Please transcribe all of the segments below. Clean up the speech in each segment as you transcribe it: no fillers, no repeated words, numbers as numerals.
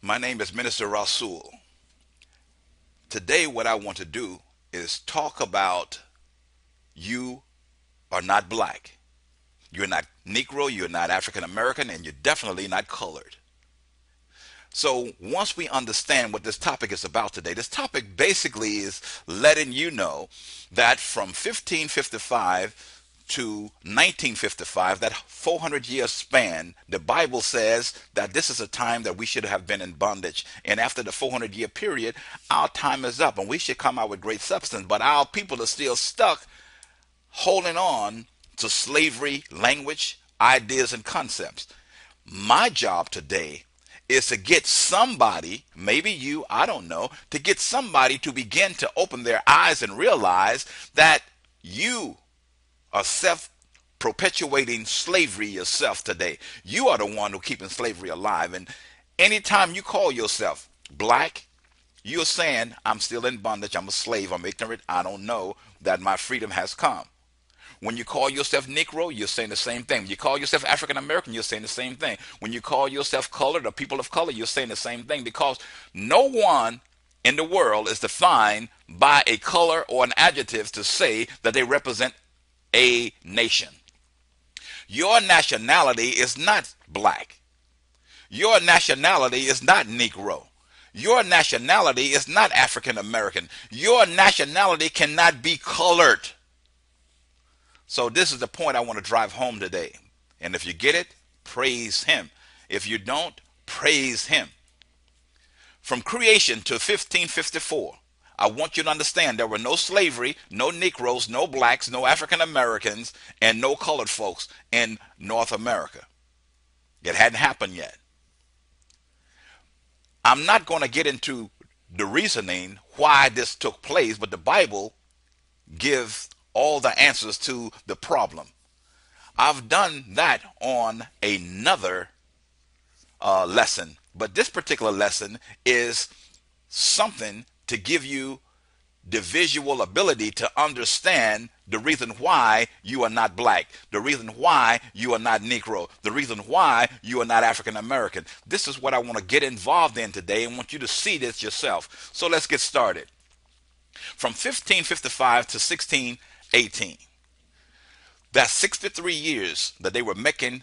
My name is Minister Rasul. Today, what I want to do is talk about you are not black. You're not Negro, you're not African American, and you're definitely not colored. So, once we understand what this topic is about today, this topic basically is letting you know that from 1555 to 1955, that 400-year span, the Bible says that this is a time that we should have been in bondage. And after the 400-year period, our time is up and we should come out with great substance. But our people are still stuck holding on to slavery, language, ideas, and concepts. My job today is to get somebody, maybe you, I don't know, to get somebody to begin to open their eyes and realize that you are self perpetuating slavery yourself today. You are the one who keeping slavery alive. And anytime you call yourself black, you're saying, I'm still in bondage, I'm a slave, I'm ignorant, I don't know that my freedom has come. When you call yourself Negro, you're saying the same thing. When you call yourself African American, you're saying the same thing. When you call yourself colored or people of color, you're saying the same thing, because no one in the world is defined by a color or an adjective to say that they represent a nation. Your nationality is not black. Your nationality is not Negro. Your nationality is not African American. Your nationality cannot be colored. So this is the point I want to drive home today. And if you get it, praise him. If you don't, praise him. From creation to 1554, I want you to understand there were no slavery, no Negroes, no blacks, no African Americans, and no colored folks in North America. It hadn't happened yet. I'm not going to get into the reasoning why this took place, but the Bible gives all the answers to the problem. I've done that on another lesson, but this particular lesson is something to give you the visual ability to understand the reason why you are not black, the reason why you are not Negro, the reason why you are not African American. This is what I want to get involved in today and want you to see this yourself. So let's get started. From 1555 to 1618, that's 63 years that they were making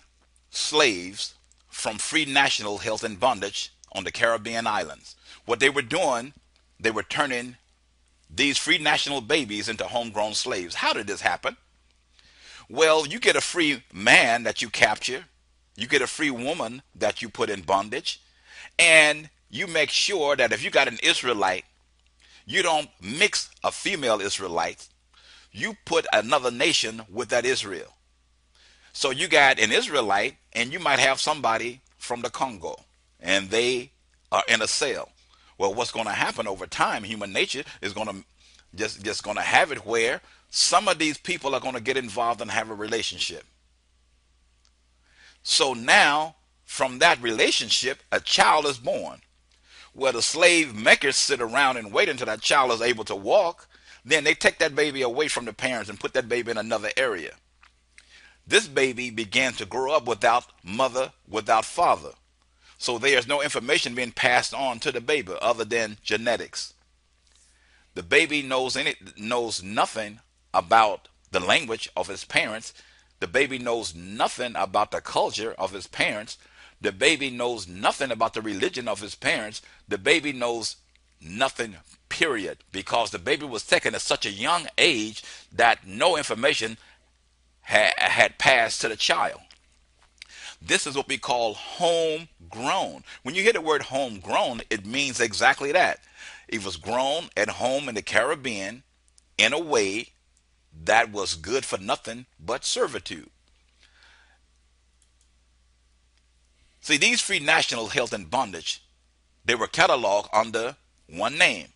slaves from free nationals held in bondage on the Caribbean islands. What they were doing, they were turning these free national babies into homegrown slaves. How did this happen? Well, you get a free man that you capture, you get a free woman that you put in bondage, and you make sure that if you got an Israelite, you don't mix a female Israelite, you put another nation with that Israel. So you got an Israelite, and you might have somebody from the Congo, and they are in a cell. Well, what's going to happen over time, human nature is going to just going to have it where some of these people are going to get involved and have a relationship. So now, from that relationship, a child is born. Where the slave makers sit around and wait until that child is able to walk, then they take that baby away from the parents and put that baby in another area. This baby began to grow up without mother, without father. So there's no information being passed on to the baby other than genetics. The baby knows nothing about the language of his parents. The baby knows nothing about the culture of his parents. The baby knows nothing about the religion of his parents. The baby knows nothing, period, because the baby was taken at such a young age that no information had passed to the child. This is what we call homegrown. When you hear the word homegrown, it means exactly that. It was grown at home in the Caribbean in a way that was good for nothing but servitude. See, these free nationals held in bondage, they were cataloged under one name.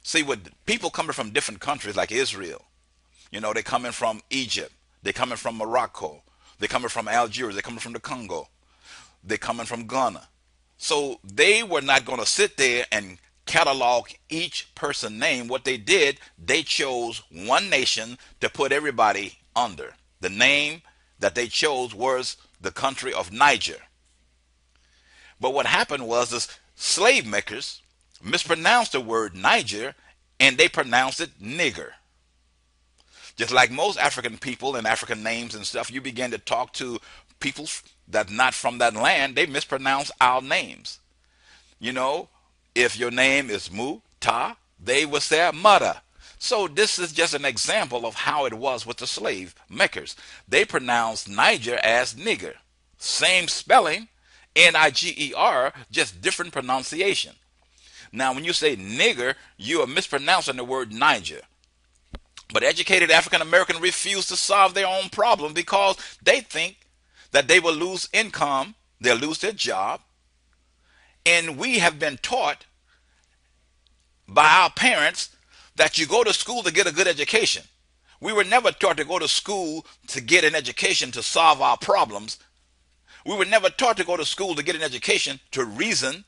See, with people coming from different countries like Israel, they're coming from Egypt, they're coming from Morocco, they're coming from Algeria, they're coming from the Congo, they're coming from Ghana. So they were not going to sit there and catalog each person's name. What they did, they chose one nation to put everybody under. The name that they chose was the country of Niger. But what happened was the slave makers mispronounced the word Niger and they pronounced it nigger. Just like most African people and African names and stuff, you begin to talk to people that's not from that land, they mispronounce our names. You know, if your name is Muta, they will say Mutta. So this is just an example of how it was with the slave makers. They pronounced Niger as nigger. Same spelling, Niger, just different pronunciation. Now, when you say nigger, you are mispronouncing the word Niger. But educated African Americans refuse to solve their own problem because they think that they will lose income, they'll lose their job. And we have been taught by our parents that you go to school to get a good education. We were never taught to go to school to get an education to solve our problems. We were never taught to go to school to get an education to reason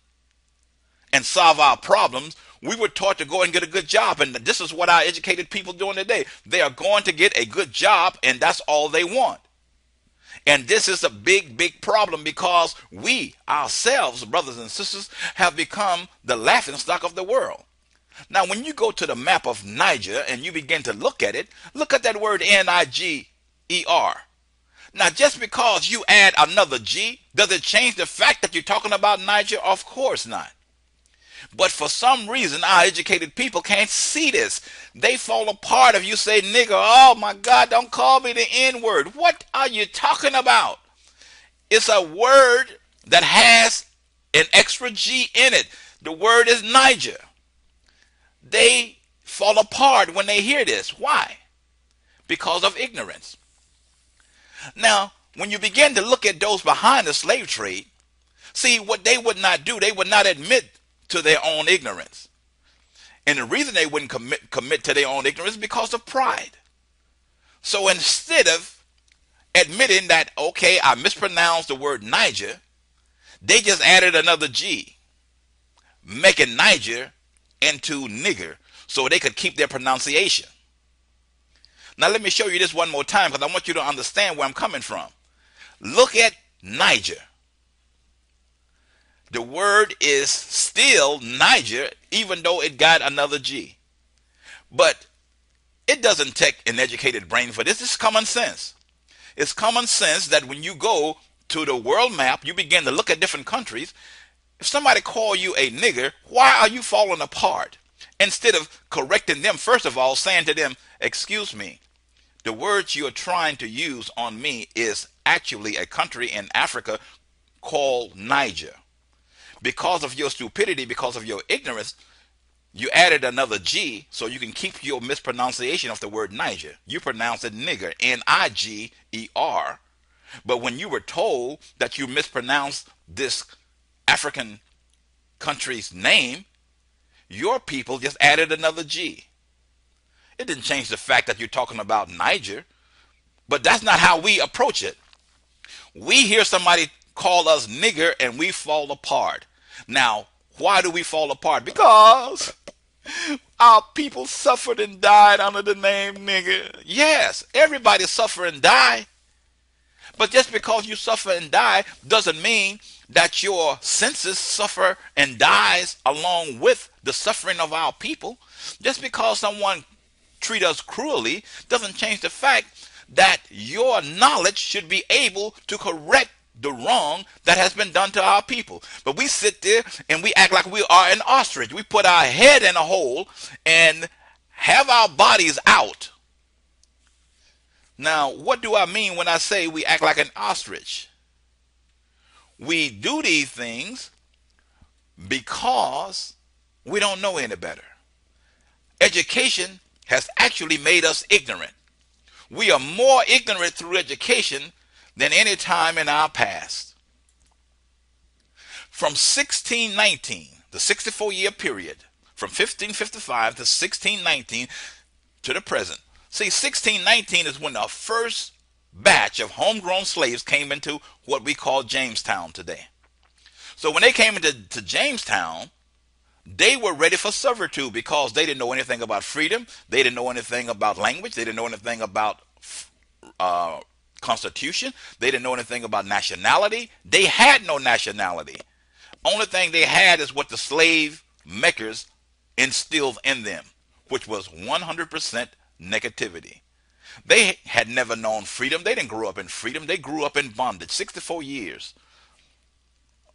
and solve our problems. We were taught to go and get a good job, and this is what our educated people doing today. They are going to get a good job, and that's all they want. And this is a big, big problem because we ourselves, brothers and sisters, have become the laughingstock of the world. Now, when you go to the map of Niger and you begin to look at it, look at that word Niger. Now, just because you add another G, does it change the fact that you're talking about Niger? Of course not. But for some reason, our educated people can't see this. They fall apart if you say nigger. Oh my God, don't call me the N-word. What are you talking about? It's a word that has an extra G in it. The word is Niger. They fall apart when they hear this. Why? Because of ignorance. Now, when you begin to look at those behind the slave trade, see what they would not do. They would not admit to their own ignorance. And the reason they wouldn't commit to their own ignorance is because of pride. So instead of admitting that, okay, I mispronounced the word Niger, they just added another G, making Niger into nigger so they could keep their pronunciation. Now let me show you this one more time because I want you to understand where I'm coming from. Look at Niger. The word is still Niger, even though it got another G. But it doesn't take an educated brain for this. It's common sense. It's common sense that when you go to the world map, you begin to look at different countries. If somebody call you a nigger, why are you falling apart? Instead of correcting them, first of all, saying to them, excuse me, the words you're trying to use on me is actually a country in Africa called Niger. Because of your stupidity, because of your ignorance, you added another G so you can keep your mispronunciation of the word Niger. You pronounce it nigger, Niger. But when you were told that you mispronounced this African country's name, your people just added another G. It didn't change the fact that you're talking about Niger, but that's not how we approach it. We hear somebody call us nigger and we fall apart. Now, why do we fall apart? Because our people suffered and died under the name nigger. Yes, everybody suffer and die. But just because you suffer and die doesn't mean that your senses suffer and dies along with the suffering of our people. Just because someone treat us cruelly doesn't change the fact that your knowledge should be able to correct the wrong that has been done to our people. But we sit there and we act like we are an ostrich. We put our head in a hole and have our bodies out. Now, what do I mean when I say we act like an ostrich? We do these things because we don't know any better. Education has actually made us ignorant. We are more ignorant through education than any time in our past. From 1619, the 64-year period, from 1555 to 1619 to the present. See, 1619 is when the first batch of homegrown slaves came into what we call Jamestown today. So when they came into Jamestown, they were ready for servitude because they didn't know anything about freedom. They didn't know anything about language. They didn't know anything about constitution. They didn't know anything about nationality. They had no nationality. Only thing they had is what the slave makers instilled in them, which was 100% negativity. They had never known freedom. They didn't grow up in freedom. They grew up in bondage. 64 years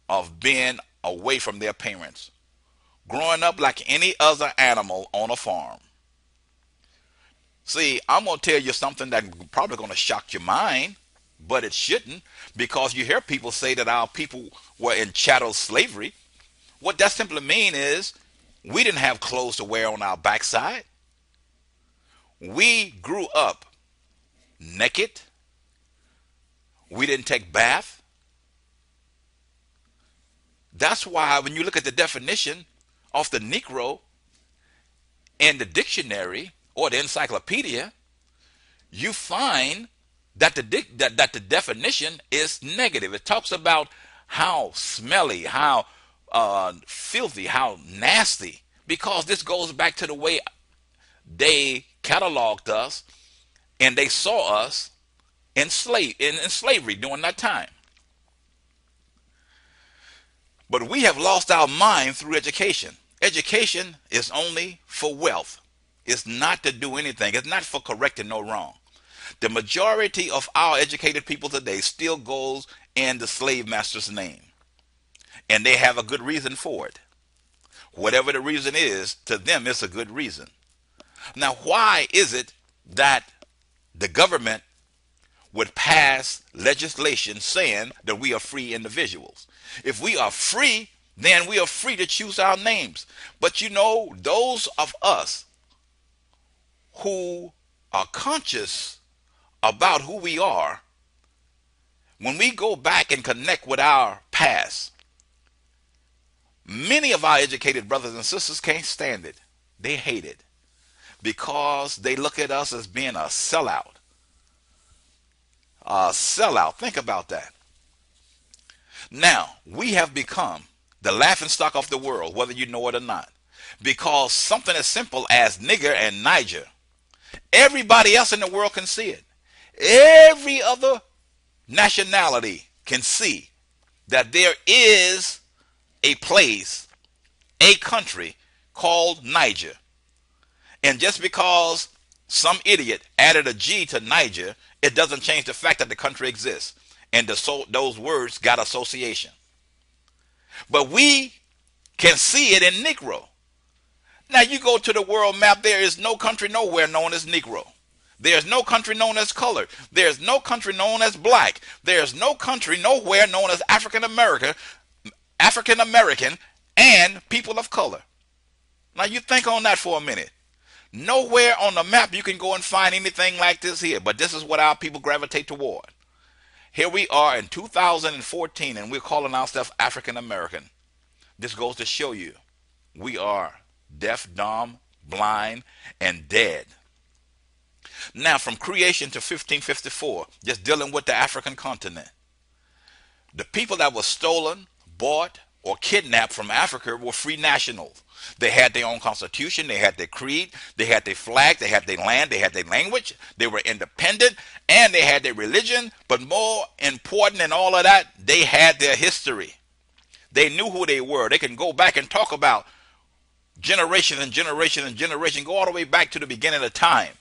of being away from their parents, growing up like any other animal on a farm. See, I'm going to tell you something that's probably going to shock your mind, but it shouldn't, because you hear people say that our people were in chattel slavery. What that simply means is we didn't have clothes to wear on our backside. We grew up naked. We didn't take bath. That's why when you look at the definition of the Negro in the dictionary or the encyclopedia, you find that the definition is negative. It talks about how smelly, how filthy, how nasty, because this goes back to the way they cataloged us and they saw us in slavery during that time. But we have lost our mind through education. Education is only for wealth. It's not to do anything. It's not for correcting no wrong. The majority of our educated people today still goes in the slave master's name. And they have a good reason for it. Whatever the reason is, to them it's a good reason. Now, why is it that the government would pass legislation saying that we are free individuals? If we are free, then we are free to choose our names. But you know, those of us who are conscious about who we are, when we go back and connect with our past, many of our educated brothers and sisters can't stand it. They hate it because they look at us as being a sellout. A sellout. Think about that. Now, we have become the laughingstock of the world, whether you know it or not, because something as simple as nigger and Niger, everybody else in the world can see it. Every other nationality can see that there is a place, a country called Niger. And just because some idiot added a G to Niger, it doesn't change the fact that the country exists. And those words got association. But we can see it in Negro. Now you go to the world map, there is no country nowhere known as Negro. There's no country known as colored. There's no country known as black. There's no country nowhere known as African American, and people of color. Now you think on that for a minute. Nowhere on the map you can go and find anything like this here, but this is what our people gravitate toward. Here we are in 2014 and we're calling ourselves African American. This goes to show you we are deaf, dumb, blind, and dead. Now, from creation to 1554, just dealing with the African continent, the people that were stolen, bought, or kidnapped from Africa were free nationals. They had their own constitution, they had their creed, they had their flag, they had their land, they had their language, they were independent, and they had their religion, but more important than all of that, they had their history. They knew who they were. They can go back and talk about generation and generation and generation, go all the way back to the beginning of time.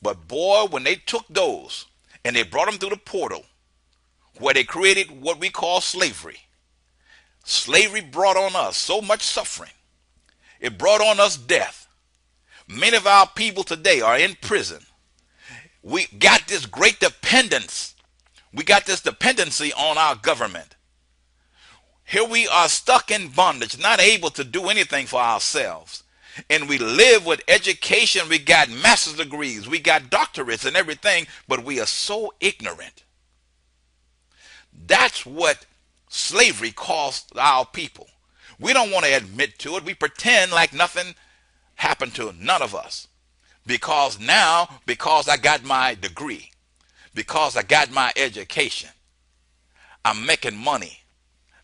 But boy, when they took those and they brought them through the portal where they created what we call slavery, slavery brought on us so much suffering. It brought on us death. Many of our people today are in prison. We got this great dependence. We got this dependency on our government. Here we are stuck in bondage, not able to do anything for ourselves. And we live with education. We got master's degrees. We got doctorates and everything, but we are so ignorant. That's what slavery cost our people. We don't want to admit to it. We pretend like nothing happened to none of us. Because I got my degree, because I got my education, I'm making money.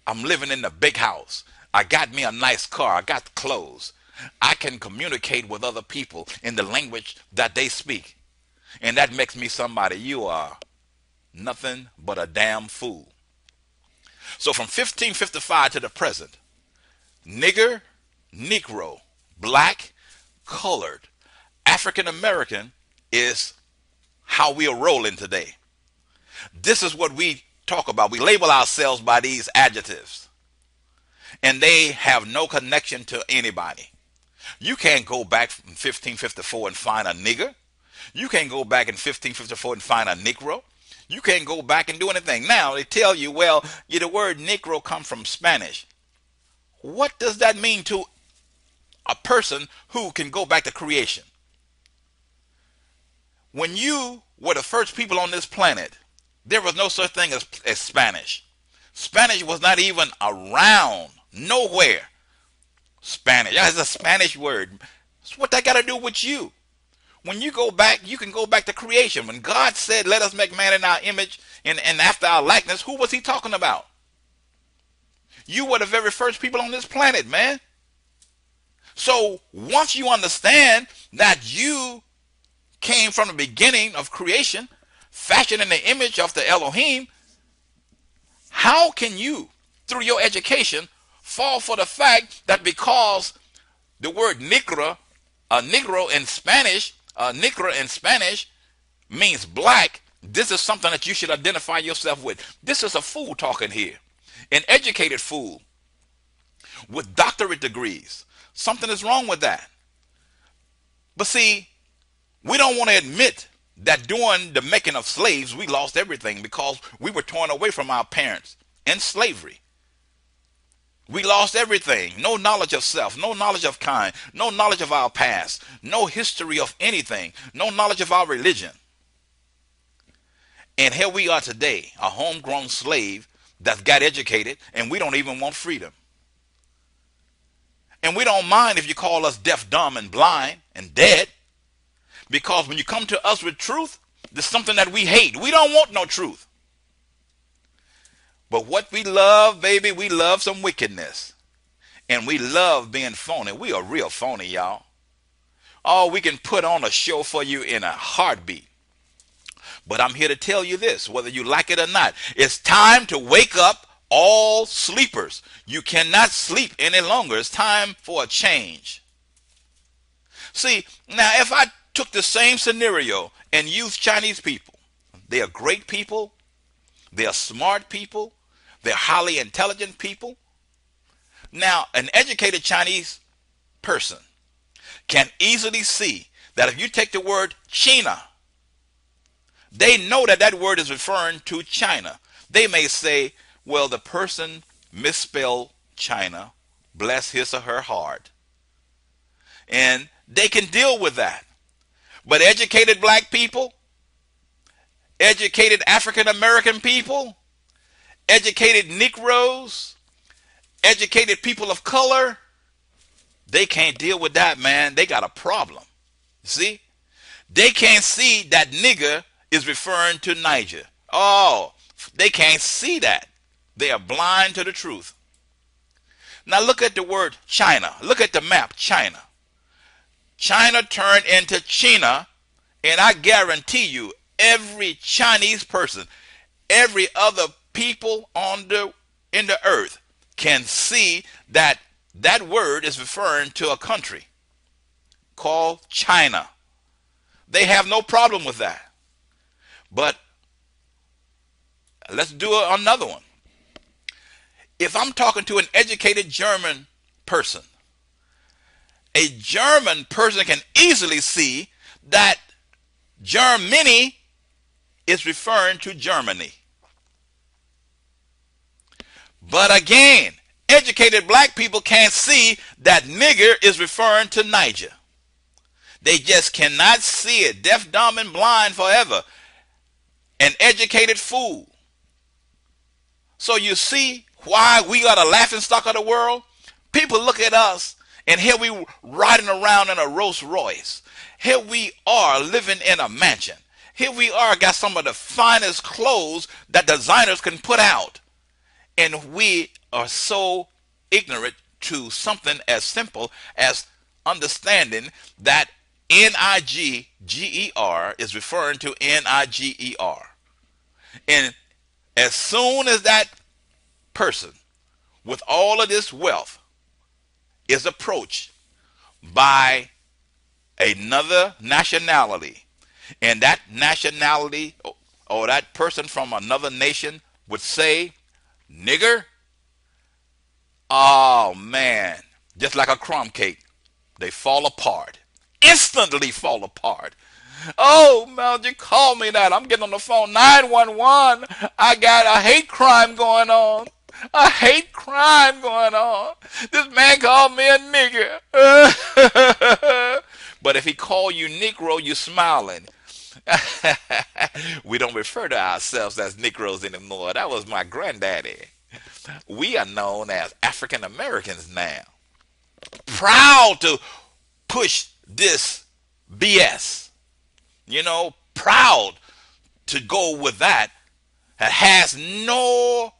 I'm living in the big house. I got me a nice car. I got clothes. I can communicate with other people in the language that they speak. And that makes me somebody. You are nothing but a damn fool. So from 1555 to the present, nigger, Negro, black, colored, African American is how we are rolling today. This is what we talk about. We label ourselves by these adjectives, and they have no connection to anybody. You can't go back from 1554 and find a nigger. You can't go back in 1554 and find a Negro. You can't go back and do anything. Now they tell you, well, the word Negro comes from Spanish. What does that mean to a person who can go back to creation? When you were the first people on this planet, there was no such thing as Spanish. Spanish was not even around. Nowhere. Spanish. That's a Spanish word. So what that got to do with you? When you go back, you can go back to creation. When God said, let us make man in our image and after our likeness, who was he talking about? You were the very first people on this planet, man. So once you understand that you came from the beginning of creation, fashioned in the image of the Elohim, how can you, through your education, fall for the fact that because the word Negro in Spanish, Negro in Spanish means black, this is something that you should identify yourself with? This is a fool talking here, an educated fool with doctorate degrees. Something is wrong with that. But see, we don't want to admit that during the making of slaves, we lost everything because we were torn away from our parents in slavery. We lost everything. No knowledge of self, no knowledge of kind, no knowledge of our past, no history of anything, no knowledge of our religion. And here we are today, a homegrown slave that got educated, and we don't even want freedom. And we don't mind if you call us deaf, dumb, and blind, and dead. Because when you come to us with truth, there's something that we hate. We don't want no truth. But what we love, baby, we love some wickedness. And we love being phony. We are real phony, y'all. Oh, we can put on a show for you in a heartbeat. But I'm here to tell you this, whether you like it or not. It's time to wake up all sleepers. You cannot sleep any longer. It's time for a change. See, now if I took the same scenario and used Chinese people, they are great people, they are smart people, they're highly intelligent people. Now, an educated Chinese person can easily see that if you take the word China, they know that that word is referring to China. They may say, well, the person misspelled China, bless his or her heart. And they can deal with that. But educated black people, educated African American people, educated Negroes, educated people of color, they can't deal with that, man. They got a problem. See? They can't see that nigger is referring to Niger. Oh, they can't see that. They are blind to the truth. Now look at the word China. Look at the map, China. China turned into China, and I guarantee you, every Chinese person, every other people in the earth can see that that word is referring to a country called China. They have no problem with that. But let's do another one. If I'm talking to an educated German person, a German person can easily see that Germany is referring to Germany. But again, educated black people can't see that nigger is referring to Niger. They just cannot see it. Deaf, dumb, and blind forever. An educated fool. So you see why we are the laughingstock of the world? People look at us, and here we riding around in a Rolls Royce. Here we are living in a mansion. Here we are got some of the finest clothes that designers can put out. And we are so ignorant to something as simple as understanding that N-I-G-G-E-R is referring to N-I-G-E-R. And as soon as that person with all of this wealth is approached by another nationality, and that nationality or that person from another nation would say, nigger, oh man, just like a crumb cake, they fall apart. Instantly fall apart. Oh, man, you call me that. I'm getting on the phone. 911. I got a hate crime going on. A hate crime going on. This man called me a nigger. But if he called you Negro, you smiling. We don't refer to ourselves as Negroes anymore. That was my granddaddy. We are known as African Americans now. Proud to push this BS. You know, proud to go with that. That has no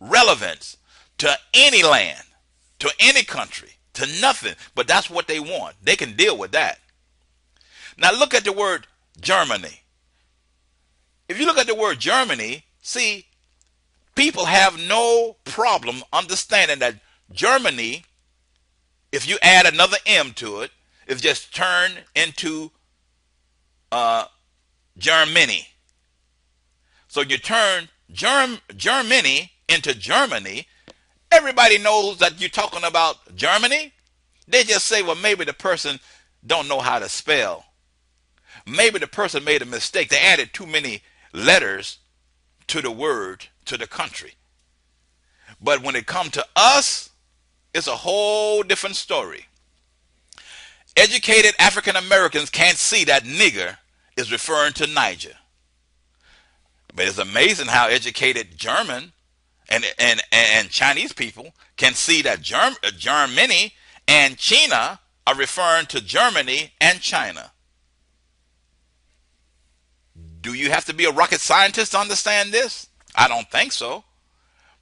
relevance to any land, to any country, to nothing. But that's what they want. They can deal with that. Now look at the word Germany. If you look at the word Germany, see, people have no problem understanding that Germany, if you add another M to it, is just turned into Germany. So you turn Germany into Germany. Everybody knows that you're talking about Germany. They just say, well, maybe the person don't know how to spell. Maybe the person made a mistake. They added too many letters to the word, to the country. But when it comes to us, it's a whole different story. Educated African Americans can't see that nigger is referring to Niger. But it's amazing how educated German and Chinese people can see that Germany and China are referring to Germany and China. Do you have to be a rocket scientist to understand this? I don't think so.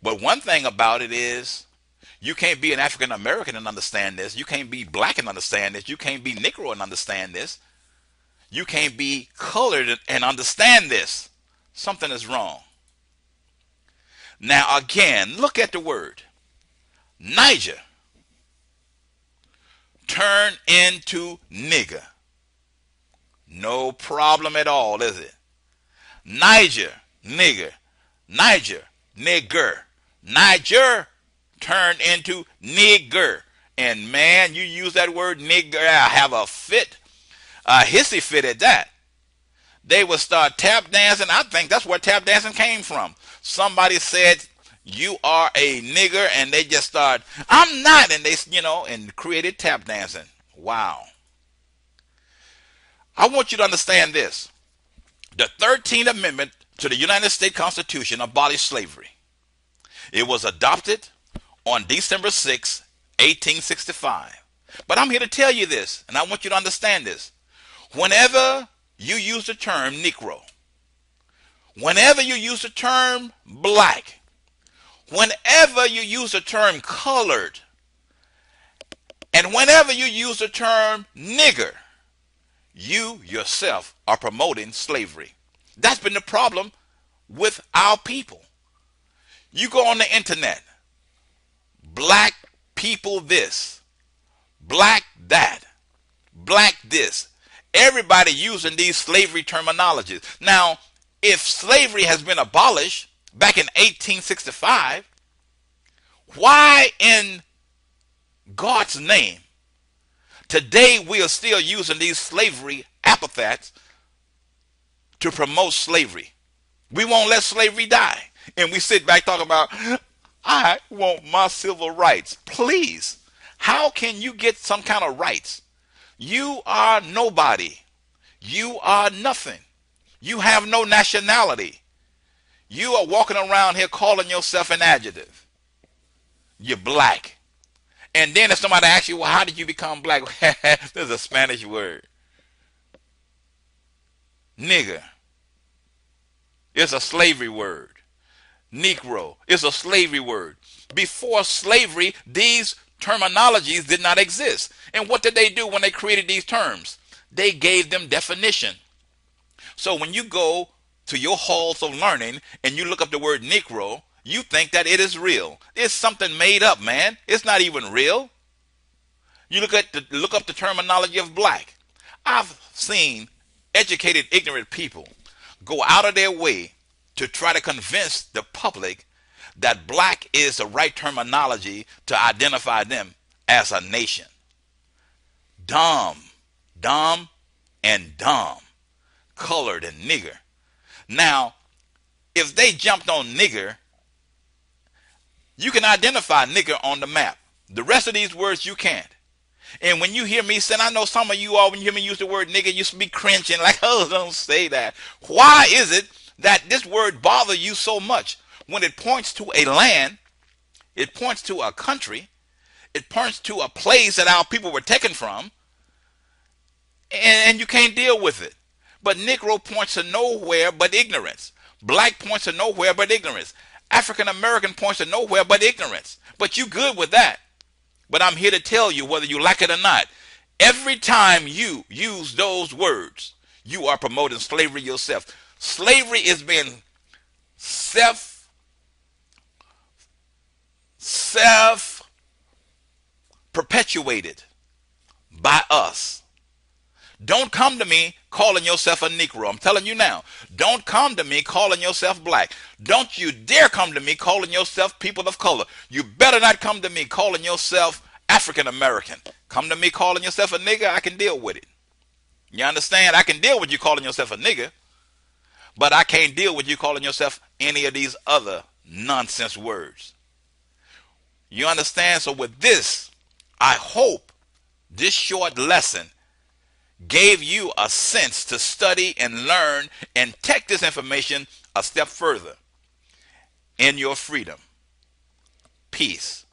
But one thing about it is, you can't be an African American and understand this. You can't be black and understand this. You can't be Negro and understand this. You can't be colored and understand this. Something is wrong. Now again, look at the word. Niger. Turn into nigger. No problem at all, is it? Niger, nigger. Niger, nigger. Niger turned into nigger. And man, you use that word nigger, I have a fit, a hissy fit at that. They would start tap dancing. I think that's where tap dancing came from. Somebody said, you are a nigger, and they just start, I'm not, and they, and created tap dancing. Wow. I want you to understand this. The 13th Amendment to the United States Constitution abolished slavery. It was adopted on December 6, 1865. But I'm here to tell you this, and I want you to understand this. Whenever you use the term Negro, whenever you use the term black, whenever you use the term colored, and whenever you use the term nigger, you yourself are promoting slavery. That's been the problem with our people. You go on the internet, black people this, black that, black this. Everybody using these slavery terminologies. Now, if slavery has been abolished back in 1865, why in God's name today we are still using these slavery epithets to promote slavery? We won't let slavery die. And we sit back talking about, I want my civil rights. Please, how can you get some kind of rights? You are nobody. You are nothing. You have no nationality. You are walking around here calling yourself an adjective. You're black. And then if somebody asks you, well, how did you become black? There's a Spanish word. Nigger. It's a slavery word. Negro is a slavery word. Before slavery, these terminologies did not exist. And what did they do when they created these terms? They gave them definition. So when you go to your halls of learning and you look up the word Negro You think that it is real. It's something made up, man. It's not even real. You look up the terminology of black. I've seen educated, ignorant people go out of their way to try to convince the public that black is the right terminology to identify them as a nation. Dumb, dumb, and dumb. Colored and nigger. Now, if they jumped on nigger, you can identify nigger on the map. The rest of these words you can't. And when you hear me say, I know some of you all, when you hear me use the word nigger, you be cringing like, oh, don't say that. Why is it that this word bothers you so much? When it points to a land, it points to a country, it points to a place that our people were taken from, and you can't deal with it. But Negro points to nowhere but ignorance. Black points to nowhere but ignorance. African American points to nowhere but ignorance. But you good with that. But I'm here to tell you, whether you like it or not, every time you use those words, you are promoting slavery yourself. Slavery is being self-perpetuated by us. Don't come to me calling yourself a Negro. I'm telling you now. Don't come to me calling yourself black. Don't you dare come to me calling yourself people of color. You better not come to me calling yourself African American. Come to me calling yourself a nigger, I can deal with it. You understand? I can deal with you calling yourself a nigger, but I can't deal with you calling yourself any of these other nonsense words. You understand? So with this, I hope this short lesson gave you a sense to study and learn and take this information a step further in your freedom. Peace.